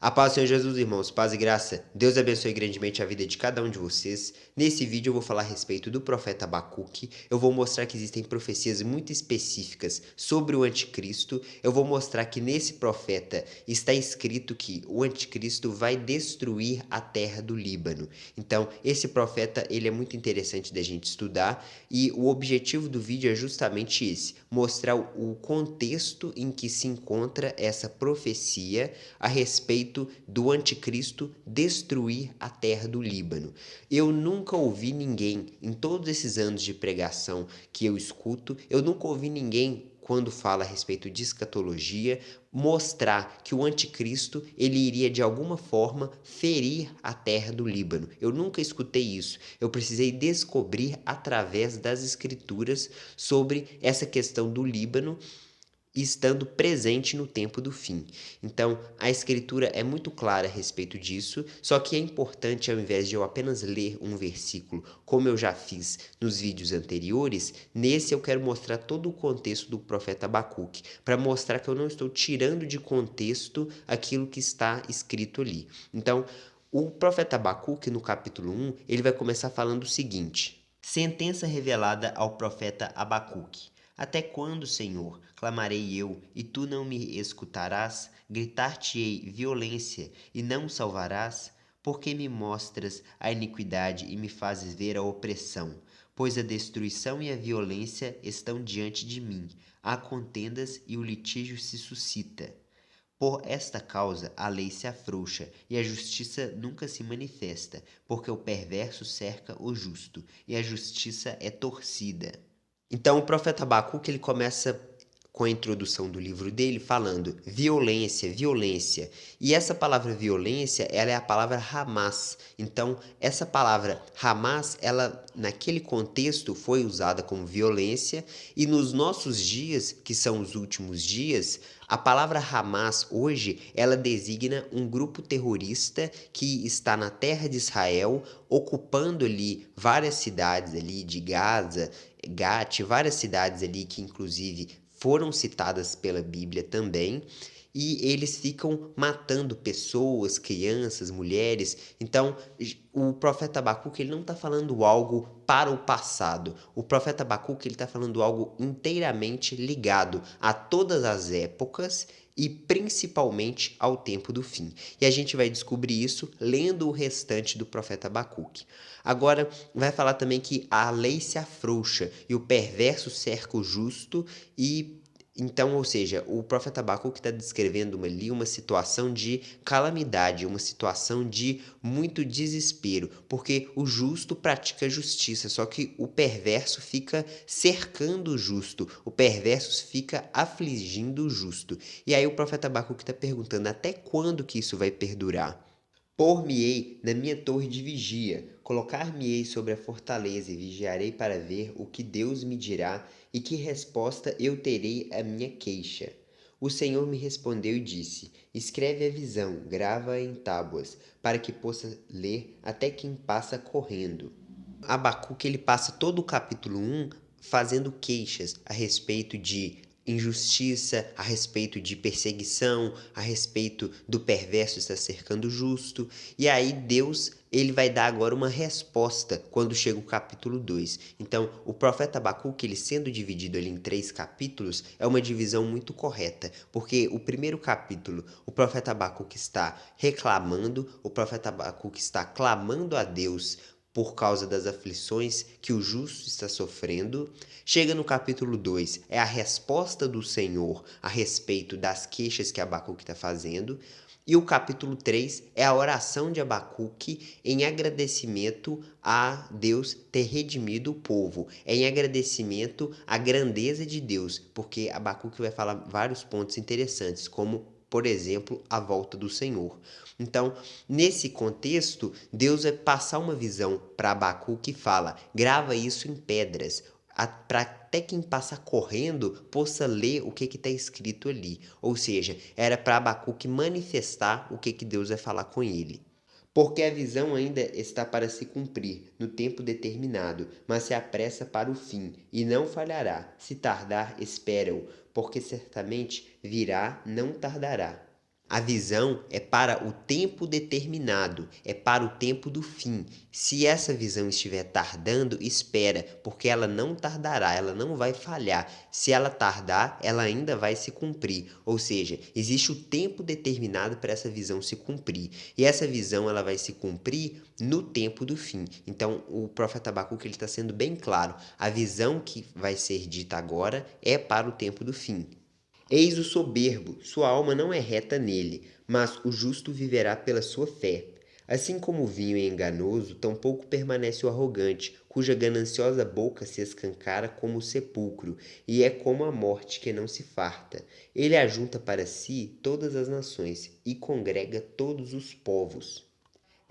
A paz do Senhor Jesus, irmãos, paz e graça. Deus abençoe grandemente a vida de cada um de vocês. Nesse vídeo eu vou falar a respeito do profeta Abacuque. Eu vou mostrar que existem profecias muito específicas sobre o anticristo. Eu vou mostrar que nesse profeta está escrito que o anticristo vai destruir a terra do Líbano. Então, esse profeta, ele é muito interessante da gente estudar e o objetivo do vídeo é justamente esse, mostrar o contexto em que se encontra essa profecia a respeito do anticristo destruir a terra do Líbano. Eu nunca ouvi ninguém, em todos esses anos de pregação que eu escuto, eu nunca ouvi ninguém quando fala a respeito de escatologia, mostrar que o anticristo ele iria de alguma forma ferir a terra do Líbano. Eu nunca escutei isso. Eu precisei descobrir através das escrituras sobre essa questão do Líbano estando presente no tempo do fim. Então, a escritura é muito clara a respeito disso, só que é importante, ao invés de eu apenas ler um versículo, como eu já fiz nos vídeos anteriores, nesse eu quero mostrar todo o contexto do profeta Abacuque, para mostrar que eu não estou tirando de contexto aquilo que está escrito ali. Então, o profeta Abacuque, no capítulo 1, ele vai começar falando o seguinte: sentença revelada ao profeta Abacuque. Até quando, Senhor, clamarei eu, e tu não me escutarás? Gritar-te-ei violência, e não salvarás? Porque me mostras a iniquidade e me fazes ver a opressão? Pois a destruição e a violência estão diante de mim, há contendas e o litígio se suscita. Por esta causa a lei se afrouxa e a justiça nunca se manifesta, porque o perverso cerca o justo e a justiça é torcida. Então o profeta Abacuque ele começa com a introdução do livro dele falando violência, violência. E essa palavra violência, ela é a palavra Hamas. Então, essa palavra Hamas, ela naquele contexto foi usada como violência e nos nossos dias, que são os últimos dias, a palavra Hamas hoje, ela designa um grupo terrorista que está na terra de Israel, ocupando ali várias cidades ali de Gaza, Gat, várias cidades ali que inclusive foram citadas pela Bíblia também, e eles ficam matando pessoas, crianças, mulheres. Então, o profeta Abacuque ele não está falando algo para o passado. O profeta Abacuque ele está falando algo inteiramente ligado a todas as épocas e principalmente ao tempo do fim. E a gente vai descobrir isso lendo o restante do profeta Abacuque. Agora, vai falar também que a lei se afrouxa e o perverso cerca o justo e então, ou seja, o profeta Abacuque está descrevendo ali uma situação de calamidade, uma situação de muito desespero, porque o justo pratica justiça, só que o perverso fica cercando o justo, o perverso fica afligindo o justo. E aí o profeta Abacuque está perguntando até quando que isso vai perdurar? Pôr-me-ei na minha torre de vigia, colocar-me-ei sobre a fortaleza e vigiarei para ver o que Deus me dirá e que resposta eu terei à minha queixa. O Senhor me respondeu e disse: escreve a visão, grava-a em tábuas, para que possa ler até quem passa correndo. Abacuque ele passa todo o capítulo 1 fazendo queixas a respeito de injustiça, a respeito de perseguição, a respeito do perverso estar cercando o justo. E aí Deus ele vai dar agora uma resposta quando chega o capítulo 2. Então, o profeta Abacuque, ele sendo dividido ali em 3 capítulos, é uma divisão muito correta, porque o primeiro capítulo, o profeta Abacuque está reclamando, o profeta Abacuque está clamando a Deus por causa das aflições que o justo está sofrendo. Chega no capítulo 2, é a resposta do Senhor a respeito das queixas que Abacuque está fazendo. E o capítulo 3 é a oração de Abacuque em agradecimento a Deus ter redimido o povo, em agradecimento à grandeza de Deus, porque Abacuque vai falar vários pontos interessantes, como por exemplo, a volta do Senhor. Então, nesse contexto, Deus vai passar uma visão para Abacuque que fala: grava isso em pedras, para até quem passa correndo possa ler o que está escrito ali. Ou seja, era para Abacuque manifestar o que Deus vai falar com ele. Porque a visão ainda está para se cumprir, no tempo determinado, mas se apressa para o fim, e não falhará. Se tardar, espera-o, porque certamente virá, não tardará. A visão é para o tempo determinado, é para o tempo do fim. Se essa visão estiver tardando, espera, porque ela não tardará, ela não vai falhar. Se ela tardar, ela ainda vai se cumprir. Ou seja, existe o tempo determinado para essa visão se cumprir. E essa visão ela vai se cumprir no tempo do fim. Então, o profeta Abacuque está sendo bem claro. A visão que vai ser dita agora é para o tempo do fim. Eis o soberbo, sua alma não é reta nele, mas o justo viverá pela sua fé. Assim como o vinho é enganoso, tampouco permanece o arrogante, cuja gananciosa boca se escancara como o sepulcro, e é como a morte que não se farta. Ele ajunta para si todas as nações e congrega todos os povos.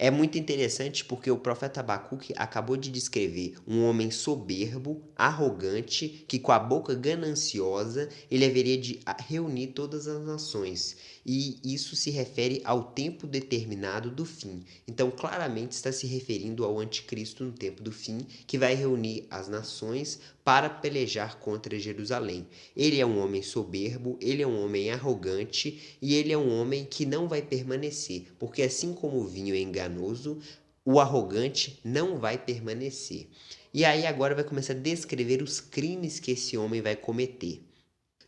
É muito interessante porque o profeta Abacuque acabou de descrever um homem soberbo, arrogante, que com a boca gananciosa ele haveria de reunir todas as nações. E isso se refere ao tempo determinado do fim. Então, claramente está se referindo ao anticristo no tempo do fim, que vai reunir as nações para pelejar contra Jerusalém. Ele é um homem soberbo, ele é um homem arrogante e ele é um homem que não vai permanecer, porque assim como o vinho é enganoso, o arrogante não vai permanecer. E aí agora vai começar a descrever os crimes que esse homem vai cometer.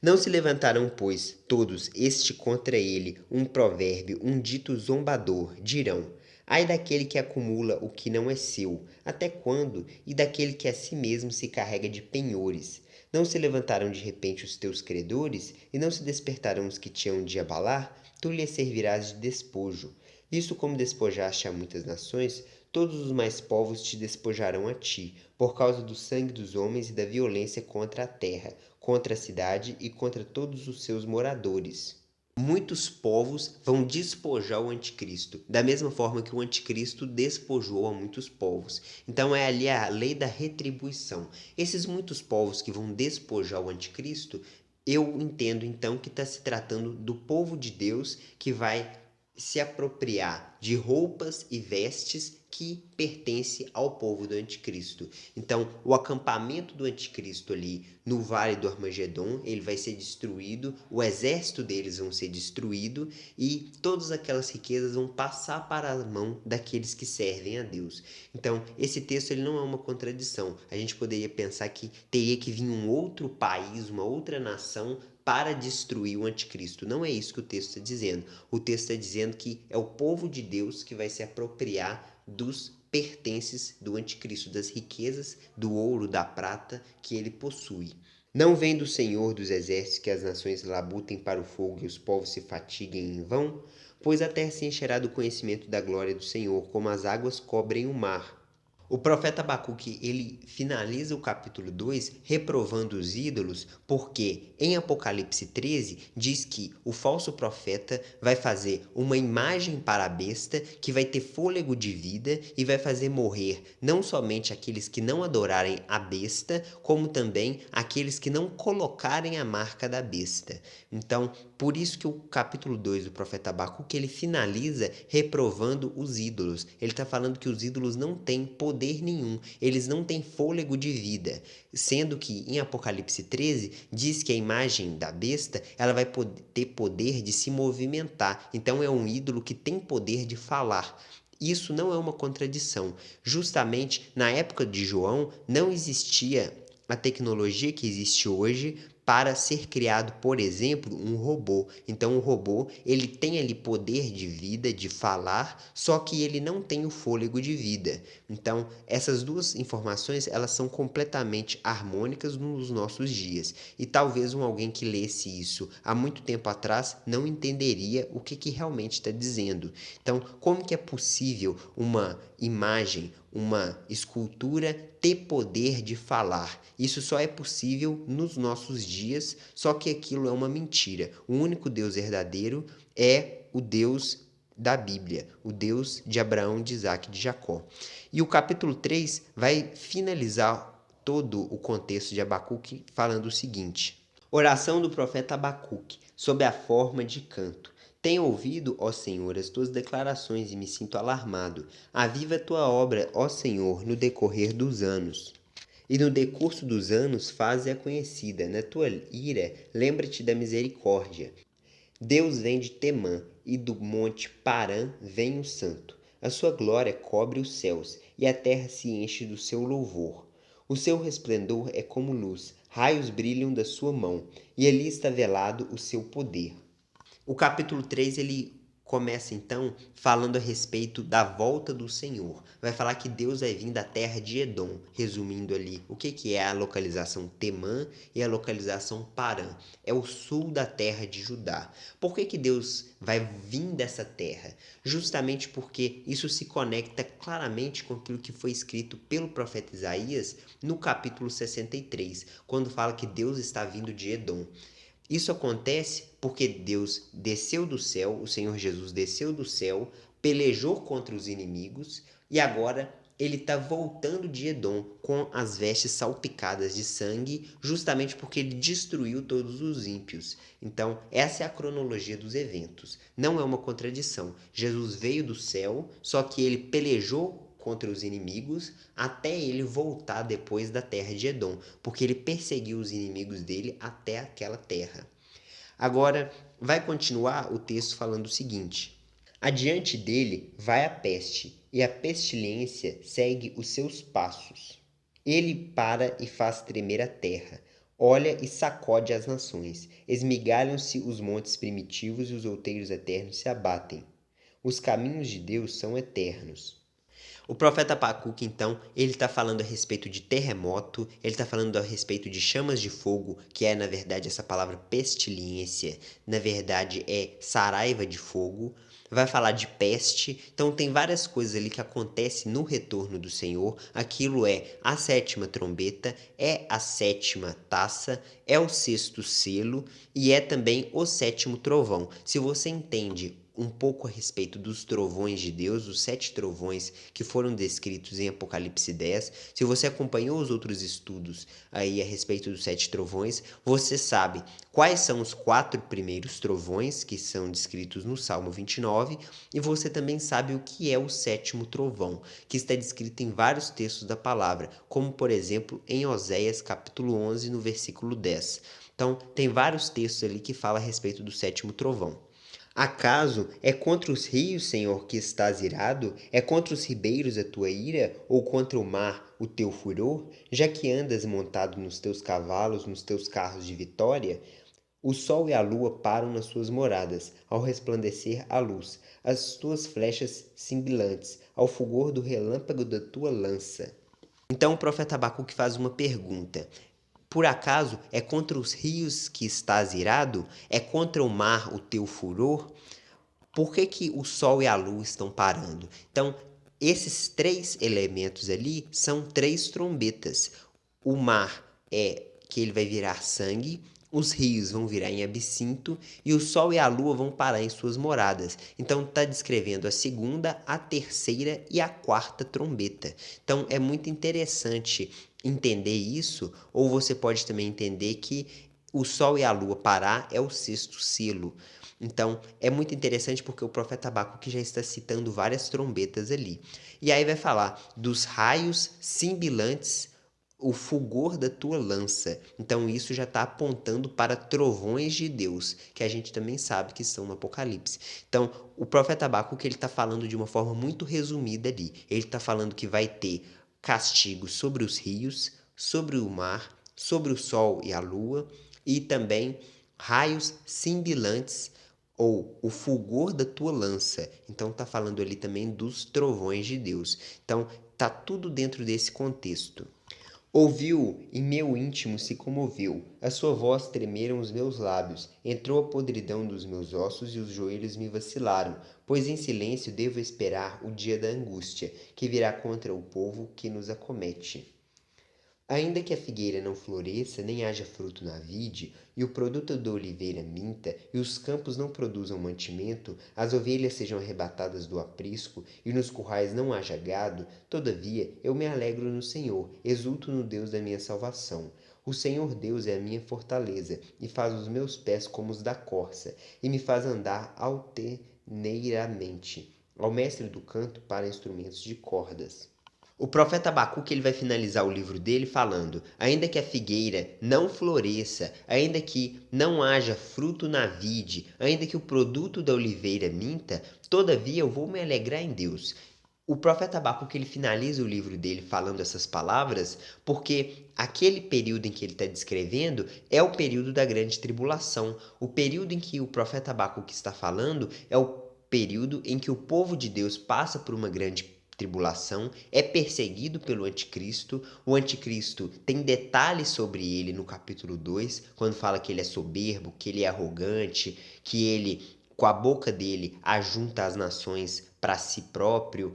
Não se levantarão, pois, todos este contra ele, um provérbio, um dito zombador, dirão: ai daquele que acumula o que não é seu, até quando? E daquele que a si mesmo se carrega de penhores. Não se levantarão de repente os teus credores, e não se despertarão os que te hão de abalar? Tu lhes servirás de despojo. Visto como despojaste a muitas nações, todos os mais povos te despojarão a ti, por causa do sangue dos homens e da violência contra a terra, contra a cidade e contra todos os seus moradores. Muitos povos vão despojar o anticristo, da mesma forma que o anticristo despojou a muitos povos. Então é ali a lei da retribuição. Esses muitos povos que vão despojar o anticristo, eu entendo então que está se tratando do povo de Deus que vai se apropriar de roupas e vestes que pertence ao povo do anticristo. Então, o acampamento do anticristo ali no Vale do Armagedon, ele vai ser destruído, o exército deles vão ser destruído e todas aquelas riquezas vão passar para a mão daqueles que servem a Deus. Então, esse texto ele não é uma contradição. A gente poderia pensar que teria que vir um outro país, uma outra nação para destruir o anticristo. Não é isso que o texto está dizendo. O texto está dizendo que é o povo de Deus que vai se apropriar dos pertences do anticristo, das riquezas, do ouro, da prata que ele possui. Não vem do Senhor dos exércitos que as nações labutem para o fogo e os povos se fatiguem em vão? Pois a terra se encherá do conhecimento da glória do Senhor, como as águas cobrem o mar. O profeta Abacuque, ele finaliza o capítulo 2 reprovando os ídolos, porque em Apocalipse 13 diz que o falso profeta vai fazer uma imagem para a besta que vai ter fôlego de vida e vai fazer morrer não somente aqueles que não adorarem a besta, como também aqueles que não colocarem a marca da besta. Então, por isso que o capítulo 2 do profeta Abacuque, ele finaliza reprovando os ídolos. Ele está falando que os ídolos não têm poder nenhum, eles não têm fôlego de vida, sendo que em Apocalipse 13 diz que a imagem da besta ela vai ter poder de se movimentar, então é um ídolo que tem poder de falar. Isso não é uma contradição. Justamente na época de João não existia a tecnologia que existe hoje para ser criado, por exemplo, um robô. Então o robô, ele tem ali poder de vida, de falar, só que ele não tem o fôlego de vida. Então, essas duas informações, elas são completamente harmônicas nos nossos dias. E talvez alguém que lesse isso há muito tempo atrás não entenderia o que realmente está dizendo. Então, como que é possível uma imagem, uma escultura ter poder de falar? Isso só é possível nos nossos dias, só que aquilo é uma mentira. O único Deus verdadeiro é o Deus da Bíblia, o Deus de Abraão, de Isaac e de Jacó. E o capítulo 3 vai finalizar todo o contexto de Abacuque falando o seguinte: oração do profeta Abacuque, sob a forma de canto. Tenho ouvido, ó Senhor, as tuas declarações e me sinto alarmado. Aviva a tua obra, ó Senhor, no decorrer dos anos. E no decurso dos anos faze-a conhecida. Na tua ira, lembra-te da misericórdia. Deus vem de Temã, e do monte Parã vem o Santo. A sua glória cobre os céus, e a terra se enche do seu louvor. O seu resplendor é como luz, raios brilham da sua mão, e ali está velado o seu poder. O capítulo 3 ele começa então falando a respeito da volta do Senhor. Vai falar que Deus vai vir da terra de Edom, resumindo ali o que é a localização Temã e a localização Parã. É o sul da terra de Judá. Por que Deus vai vir dessa terra? Justamente porque isso se conecta claramente com aquilo que foi escrito pelo profeta Isaías no capítulo 63, quando fala que Deus está vindo de Edom. Isso acontece porque Deus desceu do céu, o Senhor Jesus desceu do céu, pelejou contra os inimigos e agora ele está voltando de Edom com as vestes salpicadas de sangue, justamente porque ele destruiu todos os ímpios. Então, essa é a cronologia dos eventos. Não é uma contradição. Jesus veio do céu, só que ele pelejou contra os inimigos até ele voltar depois da terra de Edom, porque ele perseguiu os inimigos dele até aquela terra. Agora, vai continuar o texto falando o seguinte: adiante dele vai a peste, e a pestilência segue os seus passos. Ele para e faz tremer a terra, olha e sacode as nações, esmigalham-se os montes primitivos e os outeiros eternos se abatem. Os caminhos de Deus são eternos. O profeta Abacuque, então, ele está falando a respeito de terremoto, ele está falando a respeito de chamas de fogo, que é, na verdade, essa palavra pestilência, na verdade, é saraiva de fogo. Vai falar de peste, então tem várias coisas ali que acontecem no retorno do Senhor. Aquilo é a sétima trombeta, é a sétima taça, é o sexto selo e é também o sétimo trovão. Se você entende um pouco a respeito dos trovões de Deus, os 7 trovões que foram descritos em Apocalipse 10. Se você acompanhou os outros estudos aí a respeito dos 7 trovões, você sabe quais são os 4 primeiros trovões que são descritos no Salmo 29, e você também sabe o que é o 7º trovão, que está descrito em vários textos da palavra, como por exemplo em Oséias capítulo 11, no versículo 10. Então, tem vários textos ali que falam a respeito do 7º trovão. Acaso é contra os rios, Senhor, que estás irado? É contra os ribeiros a tua ira? Ou contra o mar o teu furor? Já que andas montado nos teus cavalos, nos teus carros de vitória? O sol e a lua param nas suas moradas, ao resplandecer a luz, as tuas flechas cintilantes, ao fulgor do relâmpago da tua lança. Então o profeta Abacuque faz uma pergunta. Por acaso é contra os rios que estás irado? É contra o mar o teu furor? Por que o sol e a lua estão parando? Então, esses 3 elementos ali são 3 trombetas. O mar é que ele vai virar sangue, os rios vão virar em absinto e o sol e a lua vão parar em suas moradas. Então está descrevendo a segunda, a terceira e a quarta trombeta. Então é muito interessante entender isso, ou você pode também entender que o sol e a lua parar é o sexto selo. Então, é muito interessante porque o profeta Abacuque já está citando várias trombetas ali. E aí vai falar dos raios cintilantes, o fulgor da tua lança. Então, isso já está apontando para trovões de Deus, que a gente também sabe que são no Apocalipse. Então, o profeta Abacuque ele está falando de uma forma muito resumida ali. Ele está falando que vai ter castigo sobre os rios, sobre o mar, sobre o sol e a lua, e também raios cintilantes ou o fulgor da tua lança. Então tá falando ali também dos trovões de Deus. Então tá tudo dentro desse contexto. Ouviu e meu íntimo se comoveu, a sua voz tremeram os meus lábios, entrou a podridão dos meus ossos e os joelhos me vacilaram, pois em silêncio devo esperar o dia da angústia, que virá contra o povo que nos acomete. Ainda que a figueira não floresça, nem haja fruto na vide, e o produto da oliveira minta, e os campos não produzam mantimento, as ovelhas sejam arrebatadas do aprisco, e nos currais não haja gado, todavia eu me alegro no Senhor, exulto no Deus da minha salvação. O Senhor Deus é a minha fortaleza, e faz os meus pés como os da corça, e me faz andar altaneiramente. Ao mestre do canto para instrumentos de cordas. O profeta Abacuque ele vai finalizar o livro dele falando: ainda que a figueira não floresça, ainda que não haja fruto na vide, ainda que o produto da oliveira minta, todavia eu vou me alegrar em Deus. O profeta Abacuque ele finaliza o livro dele falando essas palavras porque aquele período em que ele está descrevendo é o período da grande tribulação. O período em que o profeta Abacuque está falando é o período em que o povo de Deus passa por uma grande tribulação, é perseguido pelo anticristo. O anticristo tem detalhes sobre ele no capítulo 2, quando fala que ele é soberbo, que ele é arrogante, que ele, com a boca dele, ajunta as nações para si próprio.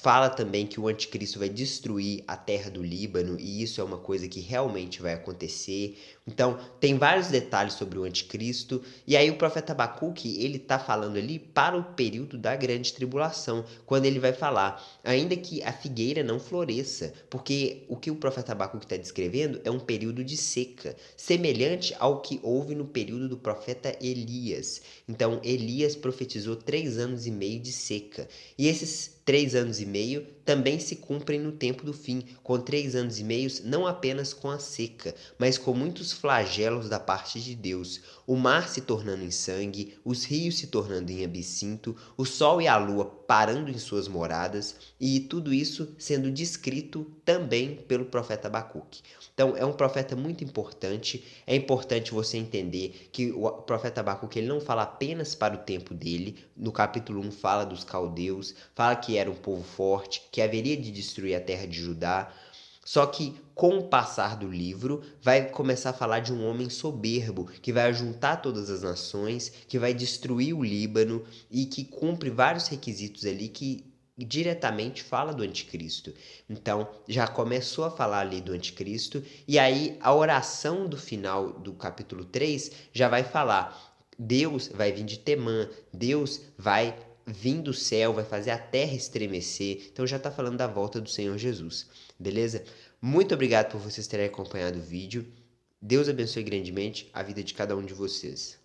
Fala também que o anticristo vai destruir a terra do Líbano, e isso é uma coisa que realmente vai acontecer. Então, tem vários detalhes sobre o anticristo, e aí o profeta Abacuque, ele está falando ali para o período da grande tribulação, quando ele vai falar, ainda que a figueira não floresça, porque o que o profeta Abacuque está descrevendo é um período de seca, semelhante ao que houve no período do profeta Elias. Então, Elias profetizou 3 anos e meio de seca, e esses 3 anos e meio também se cumprem no tempo do fim, com 3 anos e meio não apenas com a seca, mas com muitos flagelos da parte de Deus, o mar se tornando em sangue, os rios se tornando em absinto, o sol e a lua parando em suas moradas, e tudo isso sendo descrito também pelo profeta Abacuque. Então é um profeta muito importante, é importante você entender que o profeta Abacuque ele não fala apenas para o tempo dele, no capítulo 1 fala dos caldeus, fala que era um povo forte, que haveria de destruir a terra de Judá. Só que com o passar do livro, vai começar a falar de um homem soberbo, que vai juntar todas as nações, que vai destruir o Líbano e que cumpre vários requisitos ali que diretamente fala do anticristo. Então, já começou a falar ali do anticristo, e aí a oração do final do capítulo 3 já vai falar: Deus vai vir de Temã, Deus vai vir do céu, vai fazer a terra estremecer. Então já está falando da volta do Senhor Jesus, beleza? Muito obrigado por vocês terem acompanhado o vídeo. Deus abençoe grandemente a vida de cada um de vocês.